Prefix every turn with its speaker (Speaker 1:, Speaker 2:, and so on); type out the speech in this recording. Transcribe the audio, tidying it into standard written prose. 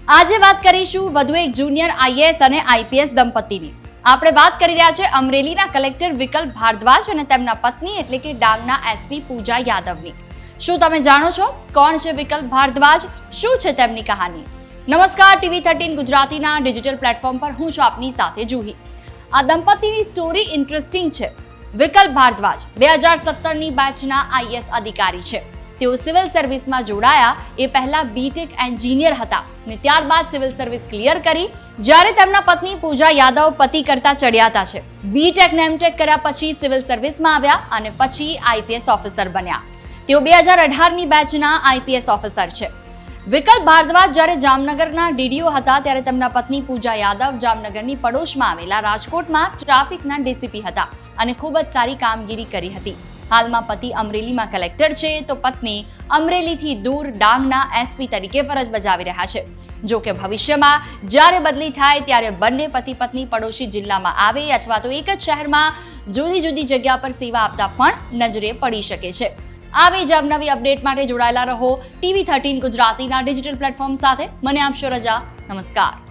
Speaker 1: આજે વાત કરીશું વધુ એક જુનિયર આઈએએસ અને આઈપીએસ દંપતીની. આપણે વાત કરી રહ્યા છે અમરેલીના કલેક્ટર વિકલ્પ ભારદ્વાજ અને તેમના પત્ની એટલે કે ડાંગના એસપી પૂજા યાદવની. શું તમે જાણો છો કોણ છે વિકલ્પ ભારદ્વાજ? શું છે તેમની કહાની? નમસ્કાર, TV13 ગુજરાતીના ડિજિટલ પ્લેટફોર્મ પર હું છું આપની સાથે જુહી. આ દંપતીની સ્ટોરી ઇન્ટરેસ્ટિંગ છે. વિકલ્પ ભારદ્વાજ 2017ની બેચના આઈએએસ અધિકારી છે. તેઓ સિવિલ સર્વિસમાં જોડાયા એ પહેલા બીટેક એન્જિનિયર હતા ને ત્યારબાદ સિવિલ સર્વિસ ક્લિયર કરી. જ્યારે તેમના પત્ની પૂજા યાદવ પતિ કરતા ચડિયાતા છે. બીટેક ને એમટેક કર્યા પછી સિવિલ સર્વિસમાં આવ્યા અને પછી આઈપીએસ ઓફિસર બન્યા. તેઓ 2018ની બેચના આઈપીએસ ઓફિસર છે. વિકલ્પ ભારદ્વાજ જ્યારે જામનગરના ડીડીઓ હતા ત્યારે તેમના પત્ની પૂજા યાદવ જામનગરની પડોશમાં આવેલા રાજકોટમાં ટ્રાફિકના ડીસીપી હતા અને ખૂબ જ સારી કામગીરી કરી હતી. હાલમાં પતિ અમરેલીમાં કલેક્ટર છે તો પત્ની અમરેલીથી દૂર ડાંગના એસપી તરીકે ફરજ બજાવી રહ્યા છે. જો કે ભવિષ્યમાં જ્યારે બદલી થાય ત્યારે બંને પતિ પત્ની પડોશી જિલ્લામાં આવે અથવા તો એક જ શહેરમાં જુદી જુદી જગ્યા પર સેવા આપતા પણ નજરે પડી શકે છે. આવી જ નવી અપડેટ માટે જોડાયેલા રહો TV13 ગુજરાતીના ડિજિટલ પ્લેટફોર્મ સાથે. મને આપશો રજા. નમસ્કાર.